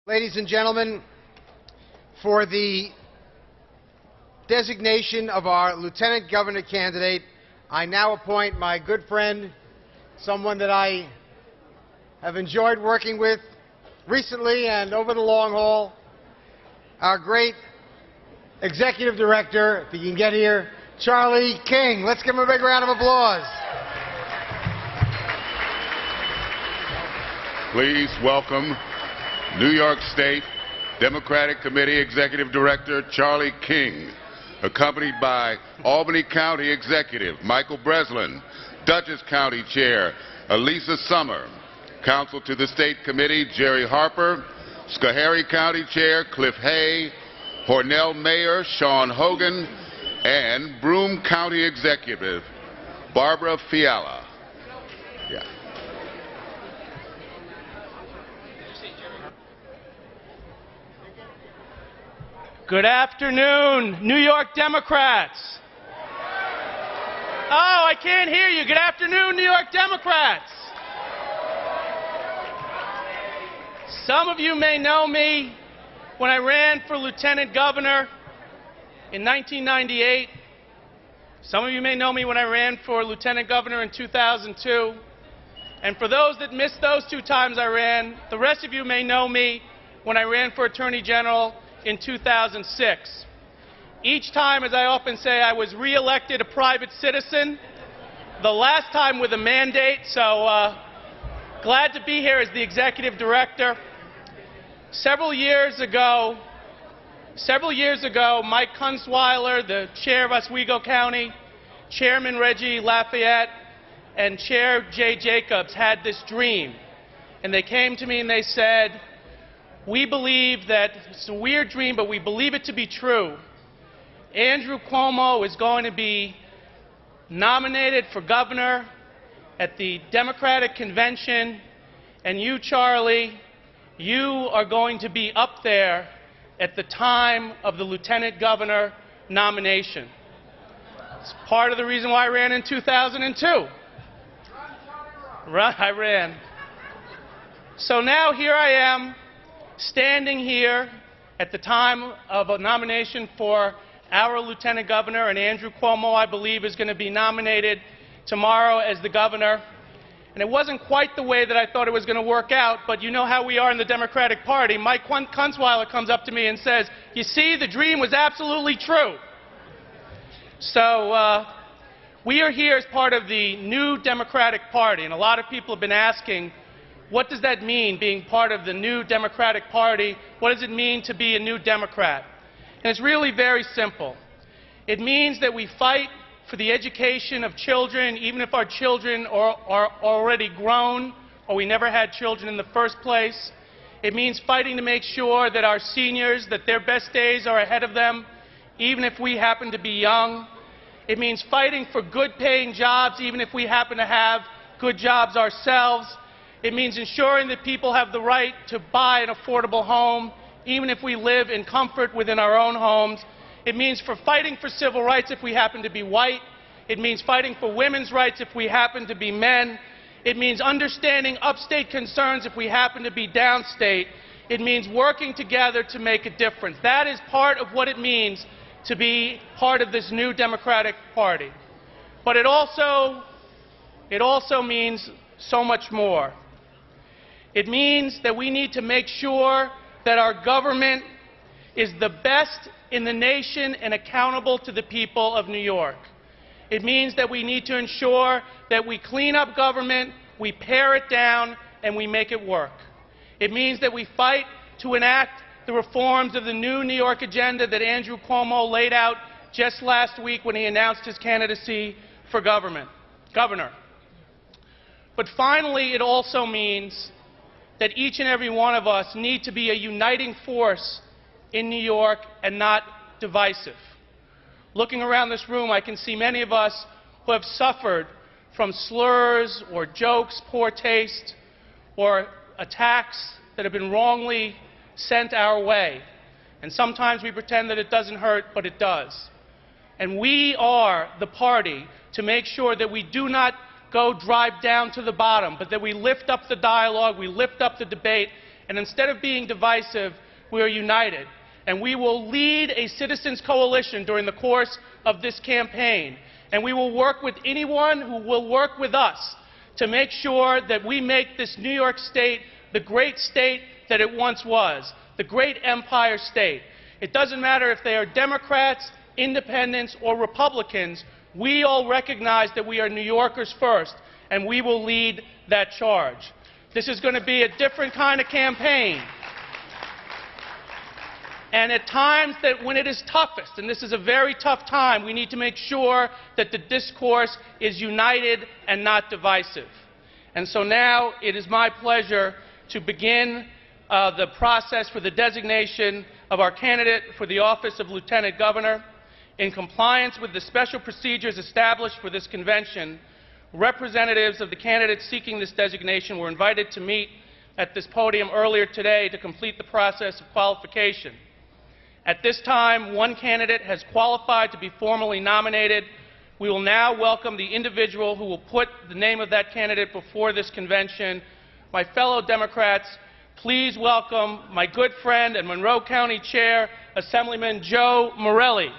Ladies and gentlemen, for the designation of our Lieutenant Governor candidate, I now appoint my good friend, someone that I have enjoyed working with recently and over the long haul, our great Executive Director, if he can get here, Charlie King. Let's give him a big round of applause. Please welcome New York State Democratic Committee Executive Director Charlie King, accompanied by Albany County Executive Michael Breslin, Dutchess County Chair Elisa Summer, Counsel to the State Committee Jerry Harper, Schoharie County Chair Cliff Hay, Hornell Mayor Sean Hogan, and Broome County Executive Barbara Fiala. Good afternoon, New York Democrats. Oh, I can't hear you. Good afternoon, New York Democrats. Some of you may know me when I ran for Lieutenant Governor in 1998. Some of you may know me when I ran for Lieutenant Governor in 2002. And for those that missed those 2 times I ran, the rest of you may know me when I ran for Attorney General in 2006. Each time, as I often say, I was re-elected a private citizen, the last time with a mandate, so glad to be here as the Executive Director. Several years ago, Mike Kunstweiler, the Chair of Oswego County, Chairman Reggie Lafayette, and Chair Jay Jacobs had this dream. And they came to me and they said, "We believe that, it's a weird dream, but we believe it to be true. Andrew Cuomo is going to be nominated for governor at the Democratic Convention, and you, Charlie, you are going to be up there at the time of the Lieutenant Governor nomination." It's part of the reason why I ran in 2002. Right, I ran. So now here I am, standing here at the time of a nomination for our Lieutenant Governor, and Andrew Cuomo, I believe, is going to be nominated tomorrow as the governor. And it wasn't quite the way that I thought it was going to work out, but you know how we are in the Democratic Party. Mike Kunstweiler comes up to me and says, "You see, the dream was absolutely true." So we are here as part of the new Democratic Party, and a lot of people have been asking, what does that mean, being part of the new Democratic Party? What does it mean to be a new Democrat? And it's really very simple. It means that we fight for the education of children, even if our children are already grown or we never had children in the first place. It means fighting to make sure that our seniors, that their best days are ahead of them, even if we happen to be young. It means fighting for good-paying jobs, even if we happen to have good jobs ourselves. It means ensuring that people have the right to buy an affordable home, even if we live in comfort within our own homes. It means fighting for civil rights if we happen to be white. It means fighting for women's rights if we happen to be men. It means understanding upstate concerns if we happen to be downstate. It means working together to make a difference. That is part of what it means to be part of this new Democratic Party. But it also means so much more. It means that we need to make sure that our government is the best in the nation and accountable to the people of New York. It means that we need to ensure that we clean up government, we pare it down, and we make it work. It means that we fight to enact the reforms of the new New York agenda that Andrew Cuomo laid out just last week when he announced his candidacy for governor. But finally, it also means that each and every one of us need to be a uniting force in New York and not divisive. Looking around this room, I can see many of us who have suffered from slurs or jokes, poor taste, or attacks that have been wrongly sent our way. And sometimes we pretend that it doesn't hurt, but it does. And we are the party to make sure that we do not go drive down to the bottom, but that we lift up the dialogue, we lift up the debate, And instead of being divisive, we are united. And we will lead a citizens' coalition during the course of this campaign. And we will work with anyone who will work with us to make sure that we make this New York State the great state that it once was, the great empire state. It doesn't matter if they are Democrats, Independents, or Republicans. We all recognize that we are New Yorkers first, and we will lead that charge. This is going to be a different kind of campaign. And at times that when it is toughest, and this is a very tough time, we need to make sure that the discourse is united and not divisive. And so now it is my pleasure to begin the process for the designation of our candidate for the office of Lieutenant Governor. In compliance with the special procedures established for this convention, representatives of the candidates seeking this designation were invited to meet at this podium earlier today to complete the process of qualification. At this time, one candidate has qualified to be formally nominated. We will now welcome the individual who will put the name of that candidate before this convention. My fellow Democrats, please welcome my good friend and Monroe County Chair, Assemblyman Joe Morelli.